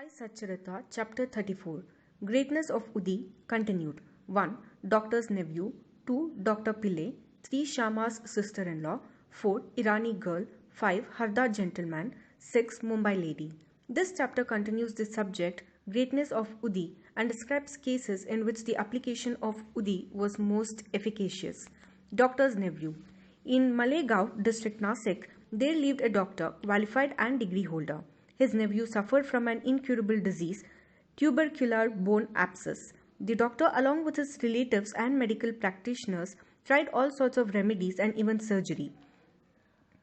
Sai Satcharita, Chapter 34 Greatness of Udi continued. 1. Doctor's nephew. 2. Dr. Pillai. 3. Shama's sister in law. 4. Irani girl. 5. Harda gentleman. 6. Mumbai lady. This chapter continues the subject Greatness of Udi and describes cases in which the application of Udi was most efficacious. Doctor's nephew. In Malegaon district Nasik, there lived a doctor, qualified and degree holder. His nephew suffered from an incurable disease, tubercular bone abscess. The doctor, along with his relatives and medical practitioners, tried all sorts of remedies and even surgery.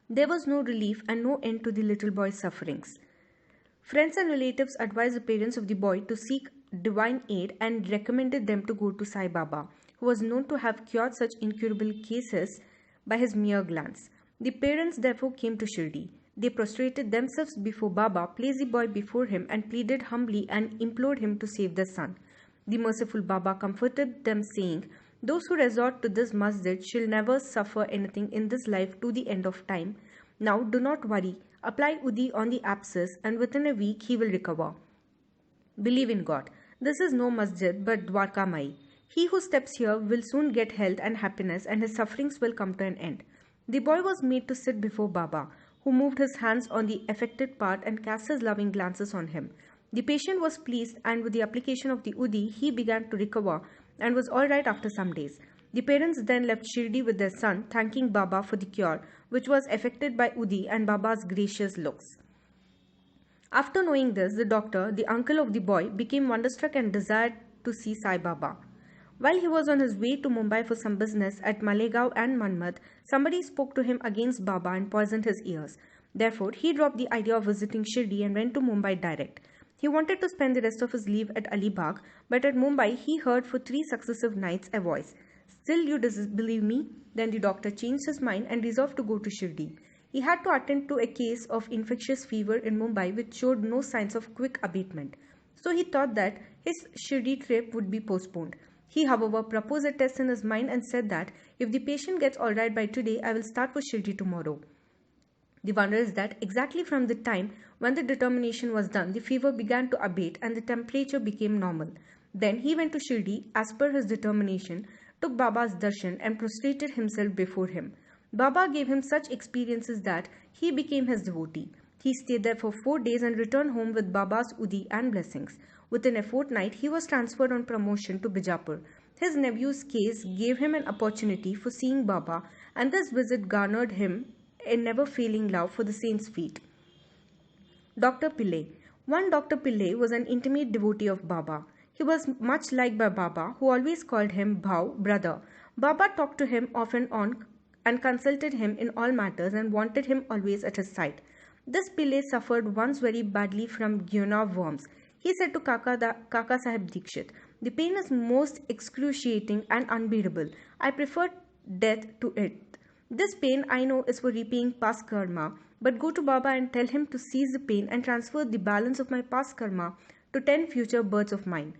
There was no relief and no end to the little boy's sufferings. Friends and relatives advised the parents of the boy to seek divine aid and recommended them to go to Sai Baba, who was known to have cured such incurable cases by his mere glance. The parents therefore came to Shirdi. They prostrated themselves before Baba, placed the boy before him and pleaded humbly and implored him to save their son. The merciful Baba comforted them, saying, "Those who resort to this masjid shall never suffer anything in this life to the end of time. Now do not worry. Apply Udi on the abscess and within a week he will recover. Believe in God. This is no masjid but Dwarka Mai. He who steps here will soon get health and happiness and his sufferings will come to an end." The boy was made to sit before Baba, who moved his hands on the affected part and cast his loving glances on him. The patient was pleased, and with the application of the Udi, he began to recover and was all right after some days. The parents then left Shirdi with their son, thanking Baba for the cure, which was effected by Udi and Baba's gracious looks. After knowing this, the doctor, the uncle of the boy, became wonderstruck and desired to see Sai Baba. While he was on his way to Mumbai for some business at Malegaon and Manmad, somebody spoke to him against Baba and poisoned his ears. Therefore, he dropped the idea of visiting Shirdi and went to Mumbai direct. He wanted to spend the rest of his leave at Alibag, but at Mumbai he heard for 3 successive nights a voice. "Still you disbelieve me?" Then the doctor changed his mind and resolved to go to Shirdi. He had to attend to a case of infectious fever in Mumbai which showed no signs of quick abatement. So he thought that his Shirdi trip would be postponed. He, however, proposed a test in his mind and said that if the patient gets all right by today, I will start for Shirdi tomorrow. The wonder is that exactly from the time when the determination was done, the fever began to abate and the temperature became normal. Then he went to Shirdi as per his determination, took Baba's darshan and prostrated himself before him. Baba gave him such experiences that he became his devotee. He stayed there for 4 days and returned home with Baba's Udi and blessings. Within a fortnight, he was transferred on promotion to Bijapur. His nephew's case gave him an opportunity for seeing Baba, and this visit garnered him a never-failing love for the saint's feet. Dr. Pillai. One Dr. Pillai was an intimate devotee of Baba. He was much liked by Baba, who always called him Bhau, brother. Baba talked to him off and on and consulted him in all matters and wanted him always at his side. This Pillai suffered once very badly from guiana worms. He said to Kaka Sahib Dikshit, "The pain is most excruciating and unbearable. I prefer death to it. This pain I know is for repaying past karma, but go to Baba and tell him to cease the pain and transfer the balance of my past karma to 10 future births of mine."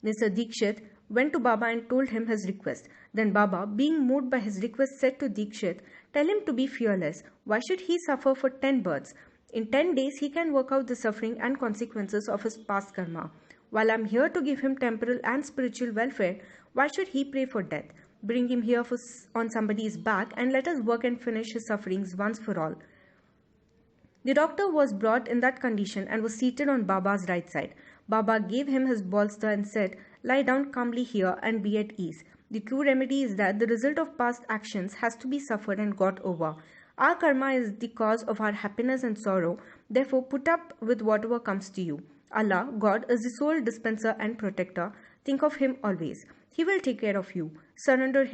Mr. Dikshit went to Baba and told him his request. Then Baba, being moved by his request, said to Dikshit, "Tell him to be fearless. Why should he suffer for 10 births? In 10 days, he can work out the suffering and consequences of his past karma. While I am here to give him temporal and spiritual welfare, why should he pray for death? Bring him here on somebody's back and let us work and finish his sufferings once for all." The doctor was brought in that condition and was seated on Baba's right side. Baba gave him his bolster and said, "Lie down calmly here and be at ease. The true remedy is that the result of past actions has to be suffered and got over. Our karma is the cause of our happiness and sorrow. Therefore, put up with whatever comes to you. Allah, God, is the sole dispenser and protector. Think of Him always. He will take care of you. Surrender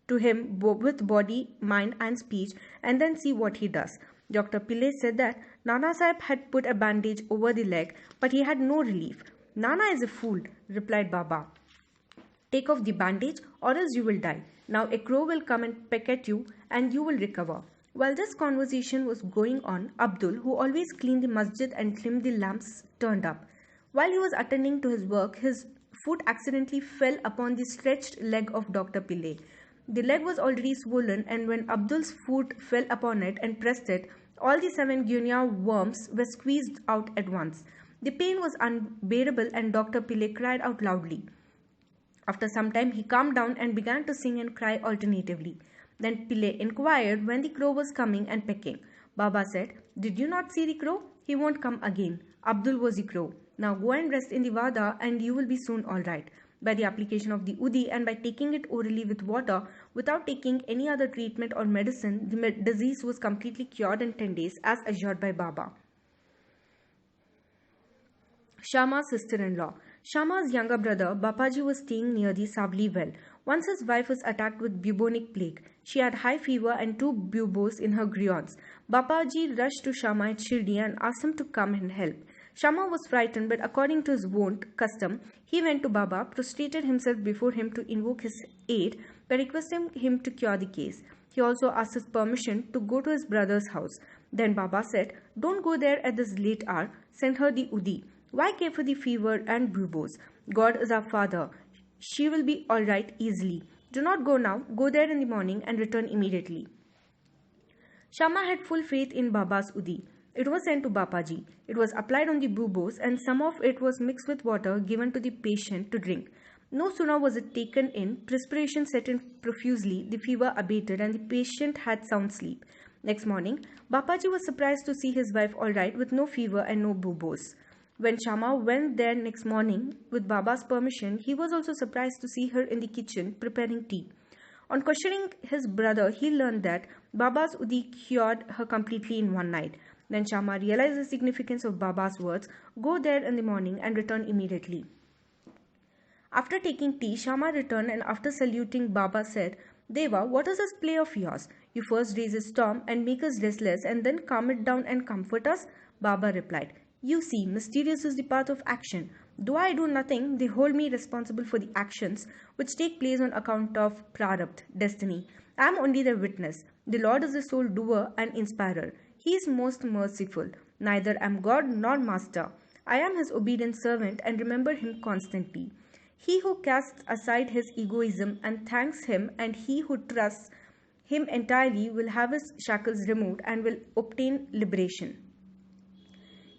to Him with body, mind and speech and then see what He does." Dr. Pillai said that Nana Sahib had put a bandage over the leg, but he had no relief. "Nana is a fool," replied Baba. "Take off the bandage or else you will die. Now a crow will come and peck at you and you will recover." While this conversation was going on, Abdul, who always cleaned the masjid and trimmed the lamps, turned up. While he was attending to his work, his foot accidentally fell upon the stretched leg of Dr. Pillai. The leg was already swollen, and when Abdul's foot fell upon it and pressed it, all the 7 guiana worms were squeezed out at once. The pain was unbearable and Dr. Pillai cried out loudly. After some time, he calmed down and began to sing and cry alternatively. Then Pillai inquired when the crow was coming and pecking. Baba said, "Did you not see the crow? He won't come again. Abdul was the crow. Now go and rest in the vada and you will be soon all right." By the application of the udi and by taking it orally with water without taking any other treatment or medicine, the disease was completely cured in 10 days as assured by Baba. Shama's sister-in-law. Shama's younger brother, Bapaji, was staying near the Savli well. Once his wife was attacked with bubonic plague. She had high fever and 2 buboes in her gryons. Bapaji rushed to Shama at Shirdi and asked him to come and help. Shama was frightened, but according to his wont custom, he went to Baba, prostrated himself before him to invoke his aid by requesting him to cure the case. He also asked his permission to go to his brother's house. Then Baba said, "Don't go there at this late hour. Send her the udi. Why care for the fever and buboes? God is our father. She will be all right easily. Do not go now. Go there in the morning and return immediately." Shama had full faith in Baba's udi. It was sent to Bapaji. It was applied on the buboes and some of it was mixed with water given to the patient to drink. No sooner was it taken in, perspiration set in profusely, the fever abated and the patient had sound sleep. Next morning, Bapaji was surprised to see his wife all right with no fever and no buboes. When Shama went there next morning with Baba's permission, he was also surprised to see her in the kitchen preparing tea. On questioning his brother, he learned that Baba's udi cured her completely in one night. Then Shama realized the significance of Baba's words, "Go there in the morning and return immediately." After taking tea, Shama returned and after saluting Baba said, "Deva, what is this play of yours? You first raise a storm and make us restless and then calm it down and comfort us?" Baba replied, "You see, mysterious is the path of action. Though I do nothing, they hold me responsible for the actions which take place on account of prarabdha, destiny. I am only their witness. The Lord is the sole doer and inspirer. He is most merciful. Neither am God nor master. I am his obedient servant and remember him constantly. He who casts aside his egoism and thanks him, and he who trusts him entirely will have his shackles removed and will obtain liberation."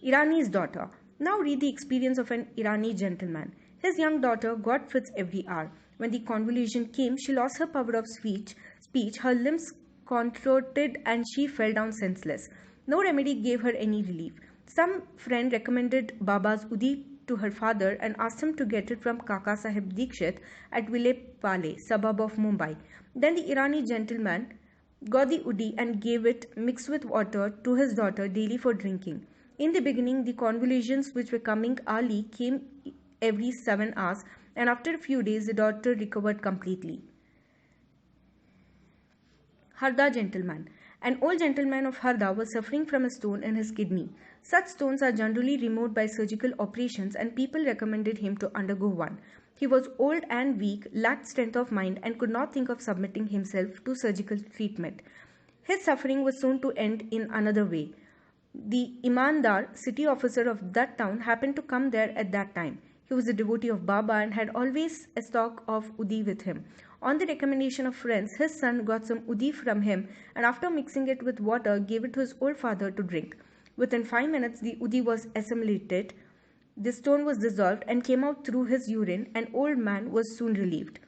Irani's daughter. Now read the experience of an Irani gentleman. His young daughter got fits every hour. When the convulsion came, she lost her power of speech, her limbs contorted and she fell down senseless. No remedy gave her any relief. Some friend recommended Baba's udi to her father and asked him to get it from Kaka Sahib Dikshit at Vile Pale, suburb of Mumbai. Then the Irani gentleman got the udi and gave it mixed with water to his daughter daily for drinking. In the beginning, the convulsions which were coming hourly came every 7 hours, and after a few days, the daughter recovered completely. Harda gentleman. An old gentleman of Harda was suffering from a stone in his kidney. Such stones are generally removed by surgical operations, and people recommended him to undergo one. He was old and weak, lacked strength of mind, and could not think of submitting himself to surgical treatment. His suffering was soon to end in another way. The Imandar, city officer of that town, happened to come there at that time. He was a devotee of Baba and had always a stock of udi with him. On the recommendation of friends, his son got some udi from him and after mixing it with water, gave it to his old father to drink. Within 5 minutes, the udi was assimilated, the stone was dissolved and came out through his urine, and old man was soon relieved.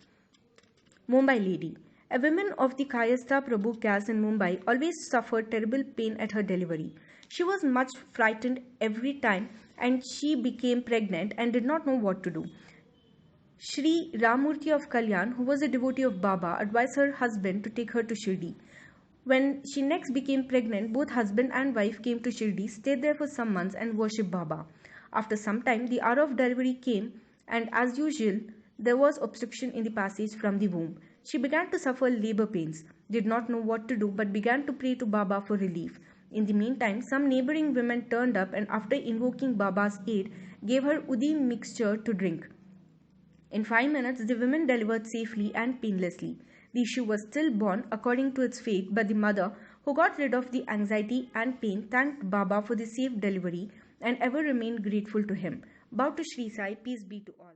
Mumbai lady. A woman of the Kayastha Prabhu caste in Mumbai always suffered terrible pain at her delivery. She was much frightened every time and she became pregnant and did not know what to do. Shri Ramurthy of Kalyan, who was a devotee of Baba, advised her husband to take her to Shirdi. When she next became pregnant, both husband and wife came to Shirdi, stayed there for some months and worshipped Baba. After some time, the hour of delivery came and as usual, there was obstruction in the passage from the womb. She began to suffer labor pains, did not know what to do but began to pray to Baba for relief. In the meantime, some neighboring women turned up and after invoking Baba's aid, gave her udi mixture to drink. In 5 minutes, the women delivered safely and painlessly. The issue was stillborn according to its fate, but the mother, who got rid of the anxiety and pain, thanked Baba for the safe delivery and ever remained grateful to him. Bow to Sri Sai, peace be to all.